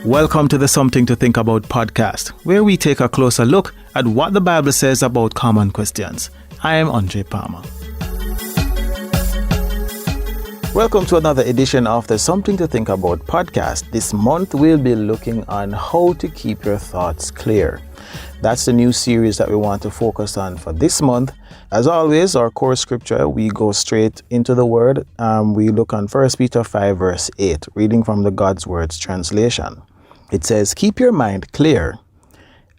Welcome to the Something to Think About podcast, where we take a closer look at what the Bible says about common questions. I am Andre Palmer. Welcome to another edition of the Something to Think About podcast. This month we'll be looking on how to keep your thoughts clear. That's the new series that we want to focus on for this month. As always, our core scripture, we go straight into the word. We look on 1 Peter 5 verse 8, reading from the God's Words translation. It says, "Keep your mind clear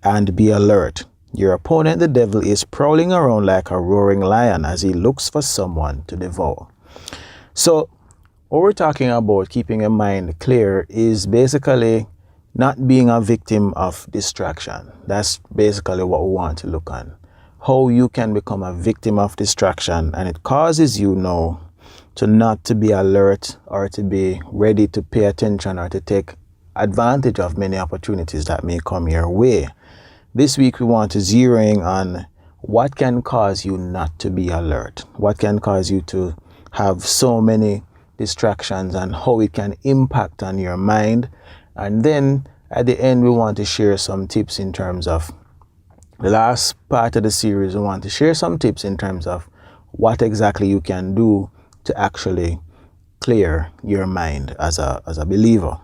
and be alert. Your opponent, the devil, is prowling around like a roaring lion as he looks for someone to devour." So what we're talking about, keeping your mind clear, is basically not being a victim of distraction. That's basically what we want to look on. How you can become a victim of distraction, and it causes you now to not to be alert or to be ready to pay attention or to take advantage of many opportunities that may come your way. This week we want to zero in on what can cause you not to be alert, what can cause you to have so many distractions and how it can impact on your mind. And then at the end we want to share some tips in terms of the last part of the series. We want to share some tips in terms of what exactly you can do to actually clear your mind as a believer.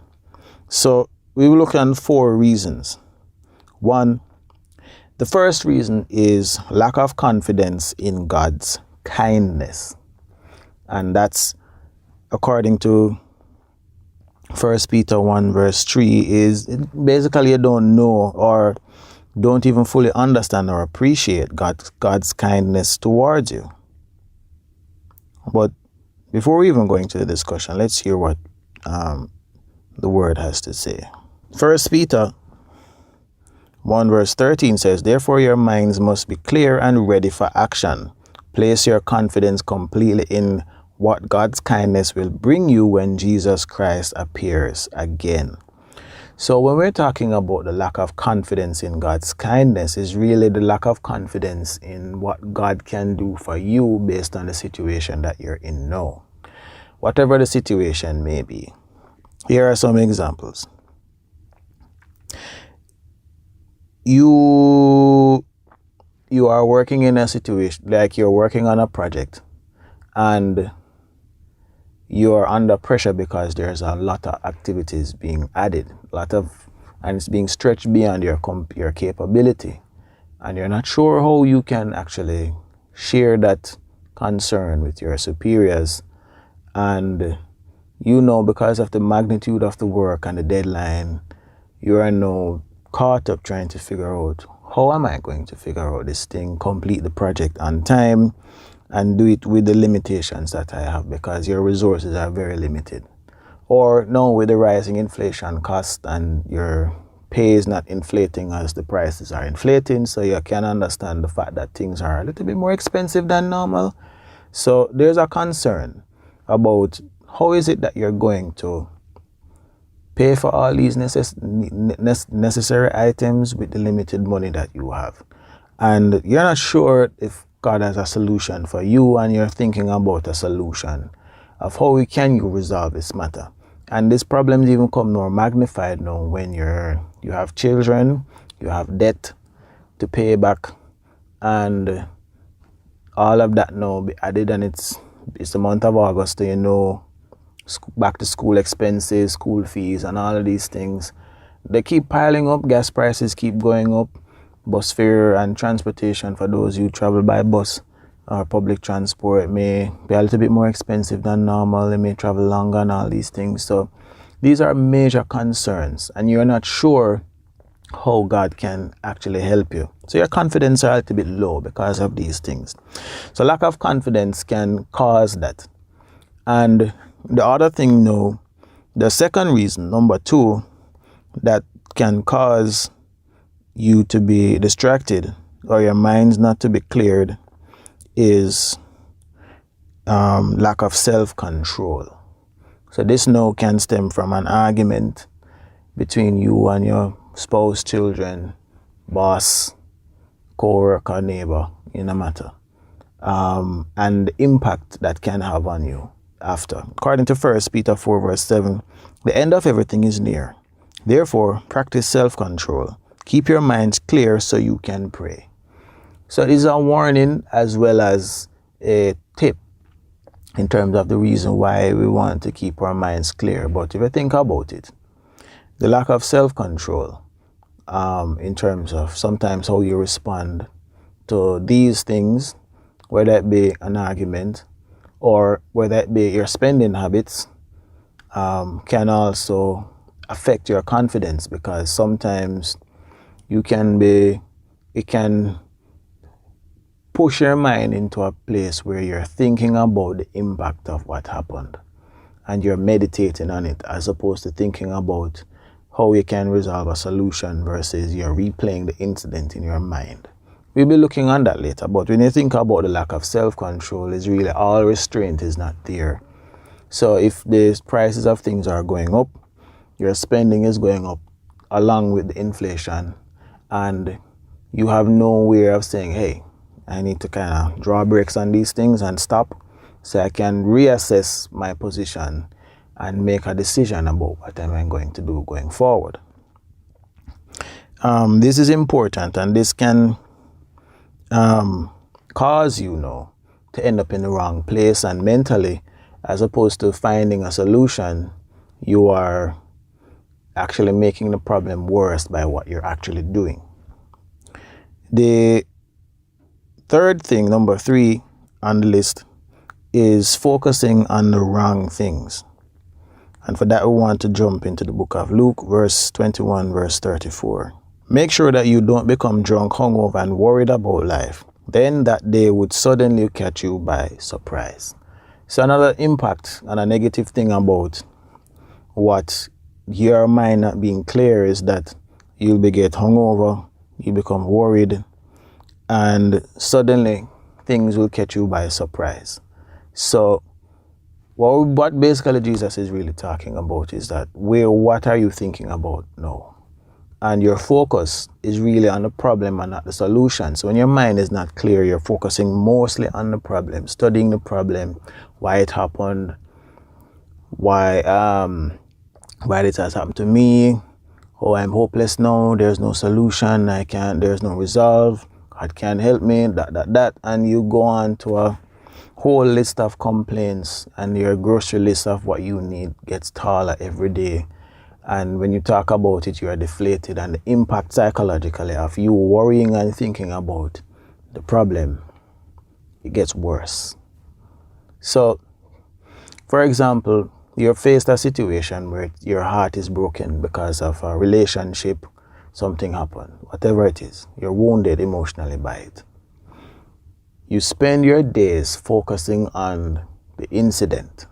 So we will look at 4 reasons. One, the first reason is lack of confidence in God's kindness. And that's according to 1 Peter 1 verse 3 is basically you don't know or don't even fully understand or appreciate God's kindness towards you. But before we even go into the discussion, let's hear what the word has to say. 1 Peter 1 verse 13 says, "Therefore your minds must be clear and ready for action. Place your confidence completely in what God's kindness will bring you when Jesus Christ appears again." So when we're talking about the lack of confidence in God's kindness, is really the lack of confidence in what God can do for you based on the situation that you're in now. Whatever the situation may be. Here are some examples. You are working in a situation, like you're working on a project, and you are under pressure because there's a lot of activities being added, and it's being stretched beyond your capability, and you're not sure how you can actually share that concern with your superiors. And because of the magnitude of the work and the deadline, you are now caught up trying to figure out, how am I going to figure out this thing, complete the project on time, and do it with the limitations that I have, because your resources are very limited. Or no, with the rising inflation cost and your pay is not inflating as the prices are inflating, so you can understand the fact that things are a little bit more expensive than normal. So there's a concern about how is it that you're going to pay for all these necessary items with the limited money that you have. And you're not sure if God has a solution for you, and you're thinking about a solution of how can you resolve this matter. And these problems even come more magnified now when you have children, you have debt to pay back, and all of that now be added, and it's the month of August, back to school expenses, school fees, and all of these things. They keep piling up. Gas prices keep going up. Bus fare and transportation for those who travel by bus or public transport may be a little bit more expensive than normal. They may travel longer and all these things. So these are major concerns, and you're not sure how God can actually help you. So your confidence is a little bit low because of these things. So lack of confidence can cause that. And the other thing now, the second reason, number 2, that can cause you to be distracted or your mind's not to be cleared is lack of self-control. So this now can stem from an argument between you and your spouse, children, boss, co-worker, neighbor, in a matter, and the impact that can have on you after. According to 1 Peter 4 verse 7, the end of everything is near. Therefore, practice self-control. Keep your minds clear so you can pray. So this is a warning as well as a tip in terms of the reason why we want to keep our minds clear. But if you think about it, the lack of self-control, in terms of sometimes how you respond to these things, whether it be an argument or whether it be your spending habits, can also affect your confidence, because sometimes it can push your mind into a place where you're thinking about the impact of what happened and you're meditating on it, as opposed to thinking about how you can resolve a solution versus you're replaying the incident in your mind. We'll be looking on that later, but when you think about the lack of self-control, is really all restraint is not there. So if the prices of things are going up, your spending is going up along with the inflation, and you have no way of saying, hey, I need to kind of draw brakes on these things and stop so I can reassess my position and make a decision about what I'm going to do going forward. This is important, and this can cause you to end up in the wrong place, and mentally, as opposed to finding a solution, you are actually making the problem worse by what you're actually doing. The third thing, number 3 on the list, is focusing on the wrong things. And for that, we want to jump into the book of Luke, verse 21, verse 34. Make sure that you don't become drunk, hungover, and worried about life. Then that day would suddenly catch you by surprise. So another impact and a negative thing about what your mind not being clear is that you'll get hungover, you become worried, and suddenly things will catch you by surprise. So what basically Jesus is really talking about is that what are you thinking about now? And your focus is really on the problem and not the solution. So when your mind is not clear, you're focusing mostly on the problem, studying the problem, why it happened, why this has happened to me, oh, I'm hopeless now, there's no solution, there's no resolve, God can't help me, that, and you go on to a whole list of complaints, and your grocery list of what you need gets taller every day. And when you talk about it, you are deflated, and the impact psychologically of you worrying and thinking about the problem, it gets worse. So, for example, you're faced a situation where your heart is broken because of a relationship, something happened, whatever it is, you're wounded emotionally by it. You spend your days focusing on the incident.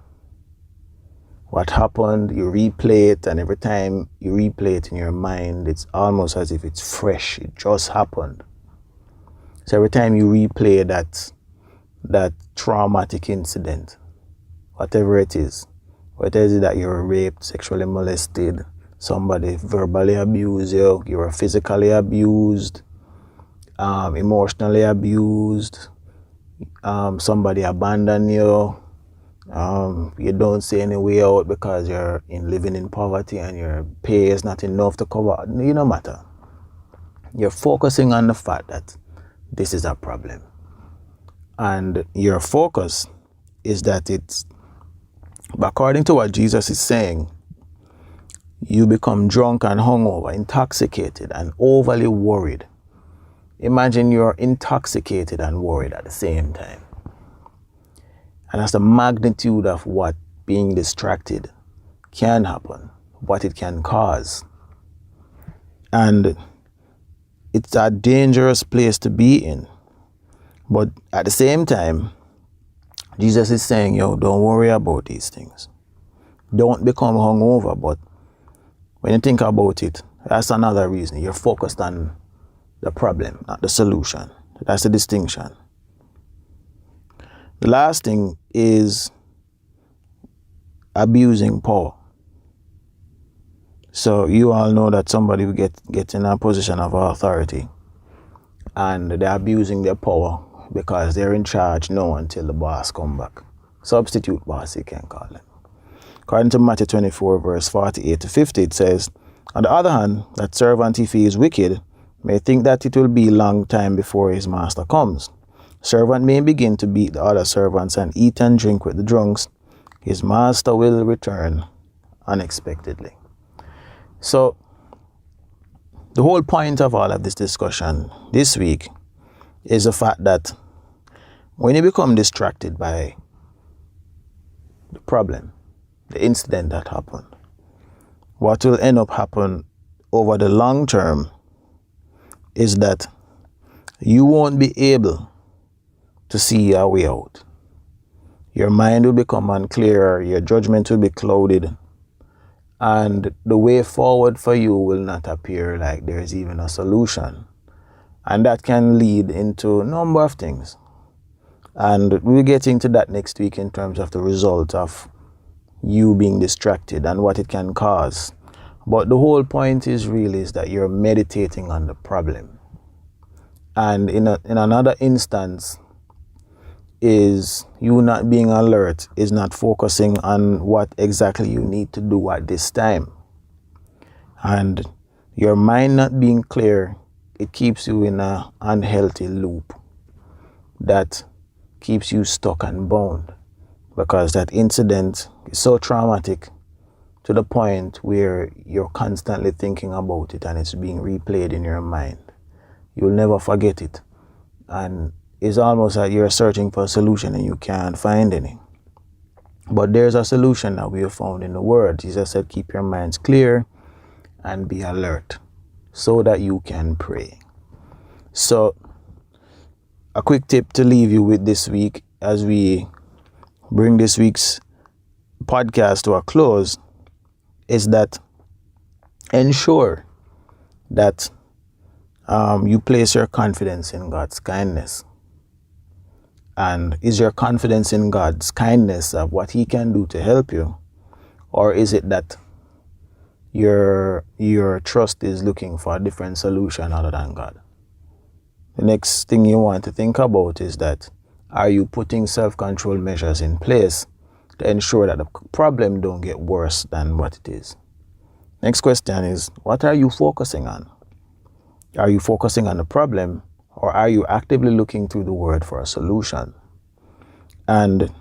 What happened, you replay it, and every time you replay it in your mind, it's almost as if it's fresh, it just happened. So every time you replay that traumatic incident, whatever it is, whether it is that you were raped, sexually molested, somebody verbally abused you, you were physically abused, emotionally abused, somebody abandoned you, you don't see any way out because you're living in poverty and your pay is not enough to cover, it no matter. You're focusing on the fact that this is a problem. And your focus is that it's, according to what Jesus is saying, you become drunk and hungover, intoxicated and overly worried. Imagine you're intoxicated and worried at the same time. And that's the magnitude of what being distracted can happen, what it can cause. And it's a dangerous place to be in. But at the same time, Jesus is saying, don't worry about these things. Don't become hungover. But when you think about it, that's another reason. You're focused on the problem, not the solution. That's the distinction. The last thing is abusing power. So you all know that somebody will get in a position of authority and they're abusing their power because they're in charge now until the boss come back. Substitute boss, you can call it. According to Matthew 24, verse 48 to 50, it says, On the other hand, that servant, if he is wicked, may think that it will be long time before his master comes. Servant may begin to beat the other servants and eat and drink with the drunks. His master will return unexpectedly. So, the whole point of all of this discussion this week is the fact that when you become distracted by the problem, the incident that happened, what will end up happening over the long term is that you won't be able to see your way out. Your mind will become unclear, your judgment will be clouded, and the way forward for you will not appear like there's even a solution. And that can lead into a number of things. And we'll get into that next week in terms of the result of you being distracted and what it can cause. But the whole point is that you're meditating on the problem. And in another instance is you not being alert, is not focusing on what exactly you need to do at this time. And your mind not being clear, it keeps you in an unhealthy loop that keeps you stuck and bound, because that incident is so traumatic to the point where you're constantly thinking about it and it's being replayed in your mind. You'll never forget it. And it's almost like you're searching for a solution and you can't find any. But there's a solution that we have found in the Word. Jesus said, keep your minds clear and be alert so that you can pray. So, a quick tip to leave you with this week as we bring this week's podcast to a close is that ensure that you place your confidence in God's kindness. And is your confidence in God's kindness of what He can do to help you? Or is it that your trust is looking for a different solution other than God? The next thing you want to think about is that, are you putting self-control measures in place to ensure that the problem don't get worse than what it is? Next question is, what are you focusing on? Are you focusing on the problem, or are you actively looking through the Word for a solution? And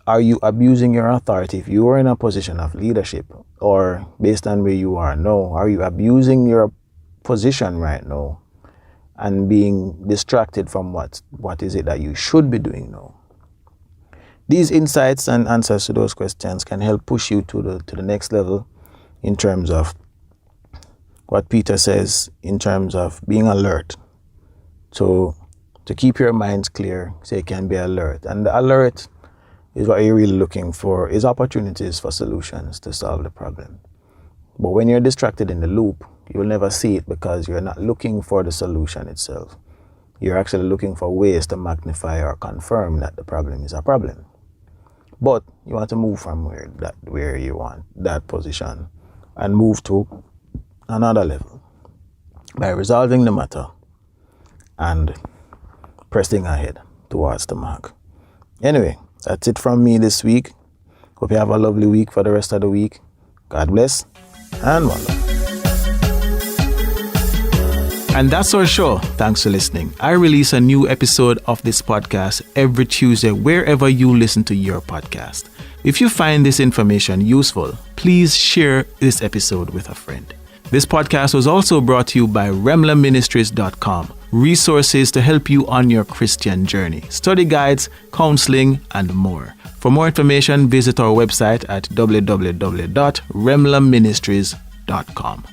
are you abusing your authority? If you are in a position of leadership, or based on where you are now, are you abusing your position right now and being distracted from what is it that you should be doing now? These insights and answers to those questions can help push you to the next level in terms of what Peter says in terms of being alert. So to keep your minds clear so you can be alert. And the alert is what you're really looking for, is opportunities for solutions to solve the problem. But when you're distracted in the loop, you'll never see it because you're not looking for the solution itself. You're actually looking for ways to magnify or confirm that the problem is a problem. But you want to move from where you want that position and move to another level by resolving the matter and pressing ahead towards the mark. Anyway, that's it from me this week. Hope you have a lovely week for the rest of the week. God bless and one love. And that's our show. Thanks for listening. I release a new episode of this podcast every Tuesday wherever you listen to your podcast. If you find this information useful, please share this episode with a friend. This podcast was also brought to you by remlaministries.com. Resources to help you on your Christian journey, study guides, counseling, and more. For more information, visit our website at www.remlaministries.com.